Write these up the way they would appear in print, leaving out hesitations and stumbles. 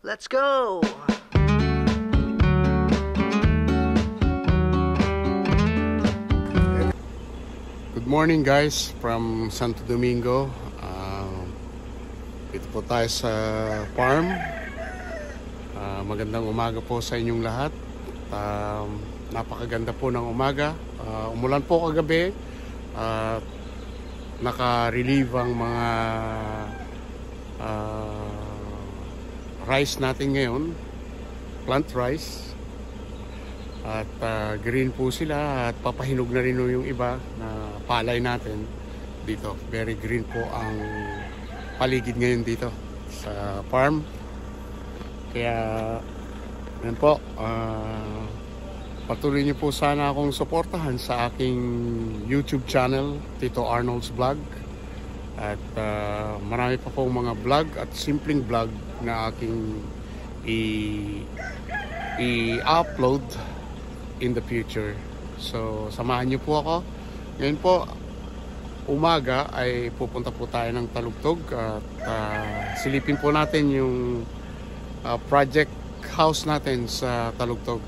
Let's go! Good morning guys from Santo Domingo. Dito po tayo sa farm. Magandang umaga po sa inyong lahat. Napakaganda po ng umaga. Umulan po kagabi. Naka-relieve ang mga rice natin ngayon, plant rice, at green po sila at papahinog na rin yung iba na palay natin dito. Very green po ang paligid ngayon dito sa farm. Kaya yan po, patuloy niyo po sana akong suportahan sa aking YouTube channel, Tito Arnold's Vlog. At marami pa pong mga vlog at simpleng vlog na aking i-upload in the future. So samahan niyo po ako. Ngayon po, umaga ay pupunta po tayo ng Talugtog at silipin po natin yung project house natin sa Talugtog.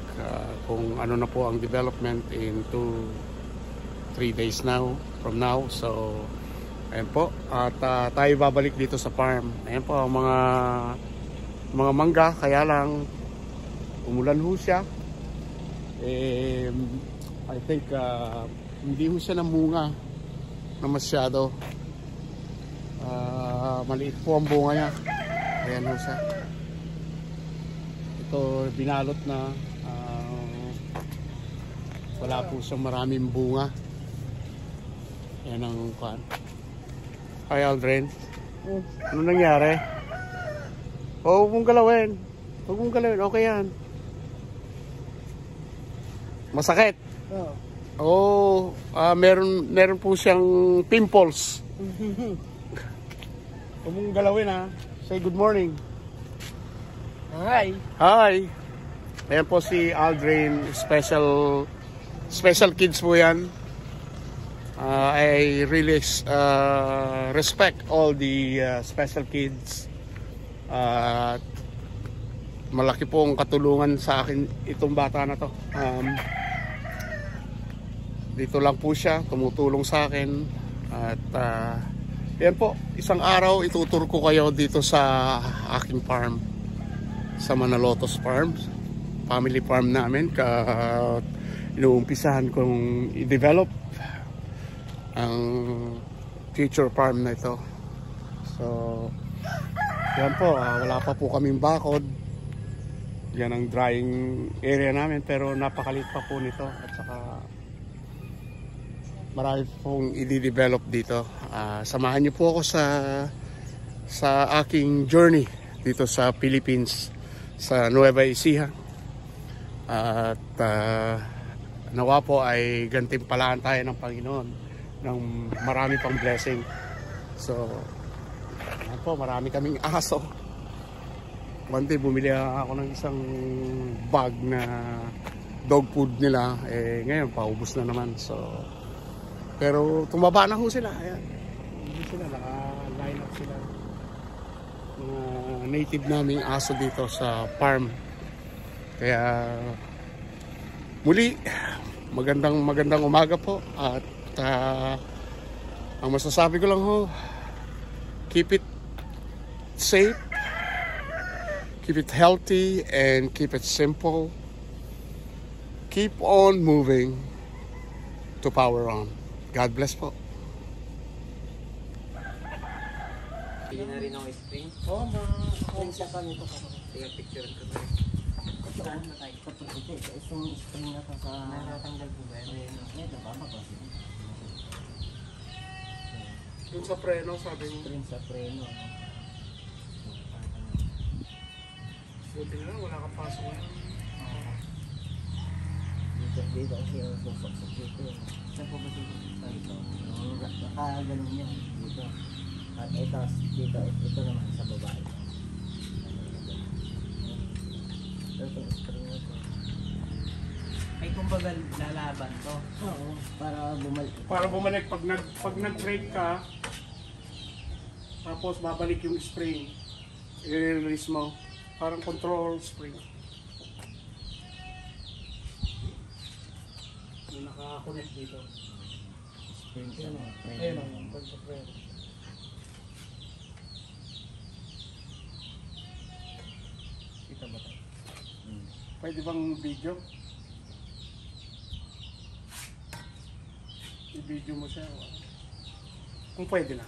Kung ano na po ang development in 2-3 days now from now. So ayan po, at tayo babalik dito sa farm. Ayan po ang mga mangga, kaya lang umulan ho siya. I think hindi ho siya namunga na masyado. Maliit po ang bunga niya. Ayan ho siya. Ito binalot na, wala po siyang maraming bunga. Ayan ang kuwan. Hi Aldrin, ano nangyari? Huwag mong galawin. Huwag mong galawin, okay yan. Masakit? Oo. Meron po siyang pimples. Huwag mong galawin ha. Say good morning. Hi! Hi! Ayan po si Aldrin, special kids po yan. I really respect all the special kids. Malaki po ang katulungan sa akin itong bata na to. Dito lang po siya, tumutulong sa akin. At yan po, isang araw ituturo ko kayo dito sa aking farm, sa Manalotos Farms, family farm namin. Inuumpisahan kong i-develop ang future farm na ito. So yan po, wala pa po kaming bakod. Yan ang drying area namin, pero napakalit pa po nito. At saka marami pong i-develop dito. Samahan niyo po ako sa aking journey dito sa Philippines, sa Nueva Ecija. At nawa po ay gantimpalaan tayo ng Panginoon ng marami pang blessing. So yan po, marami kaming aso. One day bumili ako ng isang bag na dog food nila. Ngayon paubos na naman. So pero tumaba na ho sila. Ayan, sila, naka-line up sila. Mga native naming aso dito sa farm. Kaya muli, magandang umaga po. At ang masasabi ko lang ho, keep it safe, keep it healthy, and keep it simple. Keep on moving to power on. God bless po. Hindi na rin ako spring. Oo, spring siya pa nito. Tingnan picture ko tayo. Saan na tayo? Ito, isang spring na to sa... Natatanggal po ba yun? Ito, baba ko. Yung sa preno, sabi mo. Spring sa preno. Buti na lang, wala kang pasok ngayon. Dito kasi yung susok-sok dito. Saan po ba dito? Ito. Nakaganon niya. Dito. At ito, ito naman sa babae. Ito, spring na to. Ay, kumbaga lalaban to. Oo, Para bumalik pag nag-break ka, tapos babalik yung spring, i-release mo. Parang control spring. May naka-connect dito. Spring sa Ayun o. frame. Ayun o. Pagka-frame. Kita ba tayo? Pwede bang video? I-video mo siya. Kung pwede na.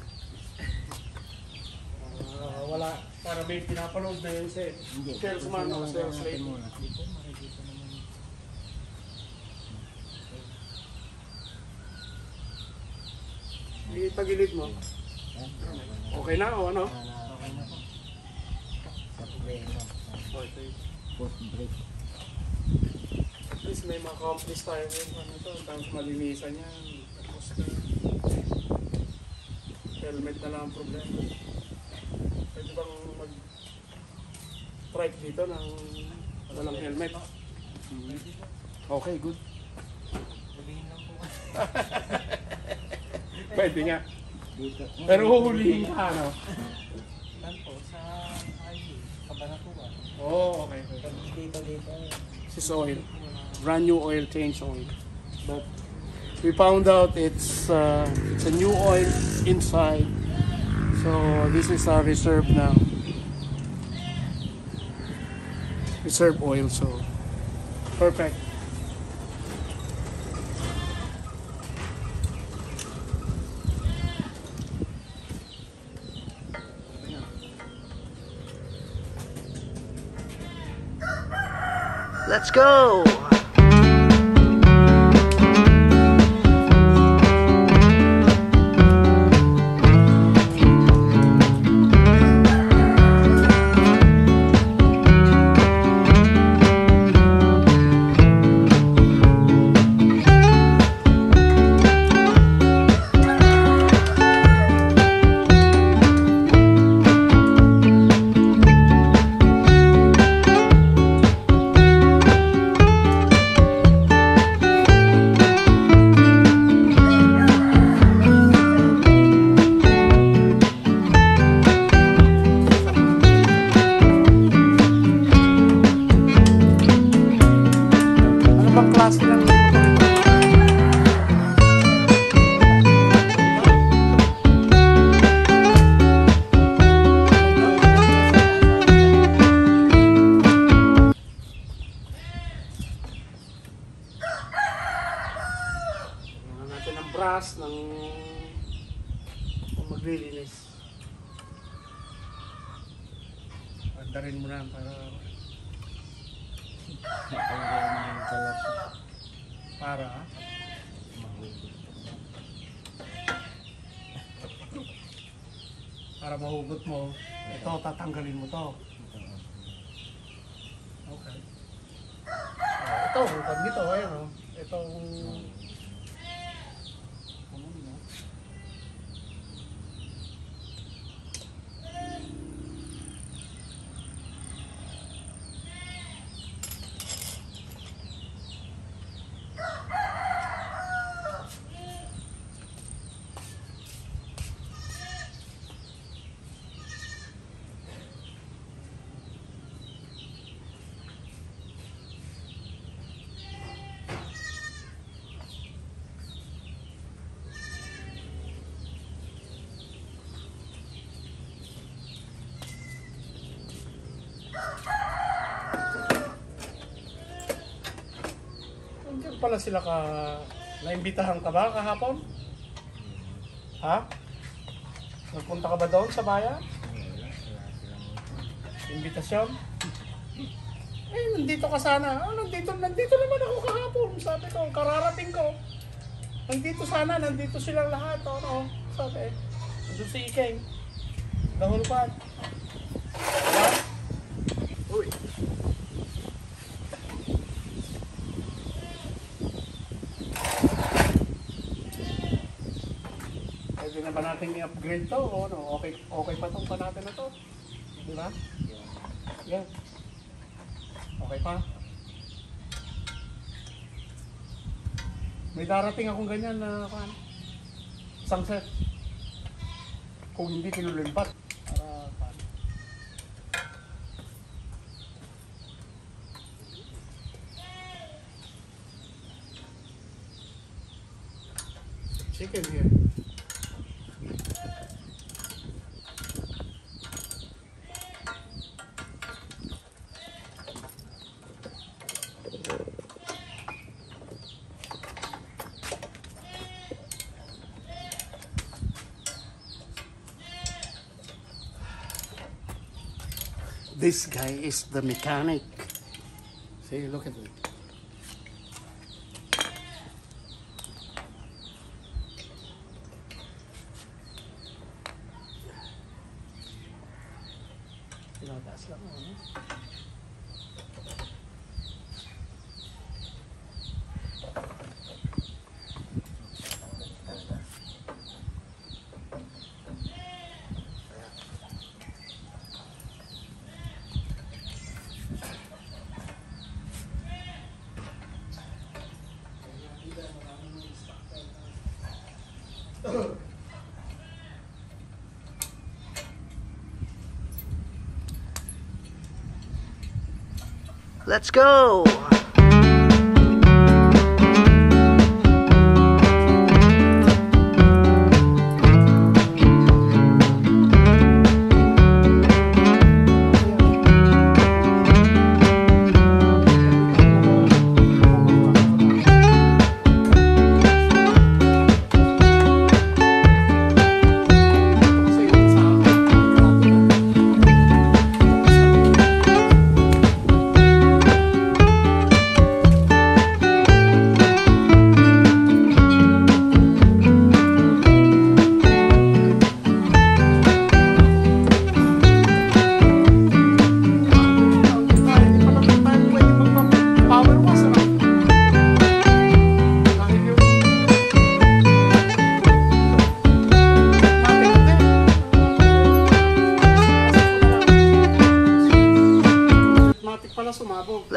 Wala. Para may pinapanood na yun siya. Hindi. Pero sumano ka sa'yo Natin slate. muna. Dito, makikita naman. Itagilid mo. Yan. Okay na o ano? Okay na po. Sa preno. Okay. Post break. At least may ma-accomplish tayo ngayon. Ano to? Tapos malinisan yan. Tapos helmet na lang ang problema. Pwede bang mag-trike dito ng walang helmet? Okay, good. Sabihin lang po. Pwede nga. Dito. Pero huhulihin ka, ano? Saan po? Sa highway. Kabanatuan. Oh, okay. Dito. This is oil. Brand new oil, change oil. But we found out it's a new oil inside. So this is our reserve now. Reserve oil, so perfect. Let's go! Ano bang klase ng Kailangan natin ng brush ng maglilinis. Andarin mo na para para mahugot mo. Ito, tatanggalin mo to. Okay. Ito, hukad nito. Ayun o. Itong Nandiyan pala sila naimbitahan ka ba kahapon? Ha? Nagpunta ka ba doon sa bayan? Imbitasyon? Eh, nandito ka sana. Nandito naman ako kahapon. Sabi ko, kararating ko. Nandito sana, nandito silang lahat. Ano? Sabi, nandun si Ikeng. Dahulpan. Ha? Uy. Pwede na ba natin i-upgrade to? O ano? Okay pa itong pa natin na to? Di ba? Yan. Okay pa? May darating akong ganyan na isang set. Kung hindi kinulimpat. Para chicken here. This guy is the mechanic. See, look at it. Tinataas lang mo. Let's go!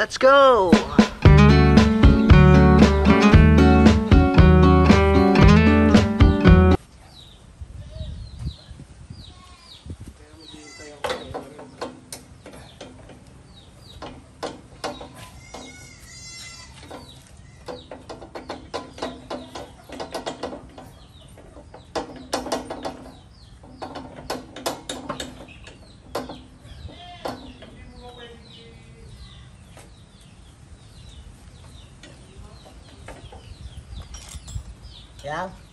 Let's go! Yeah.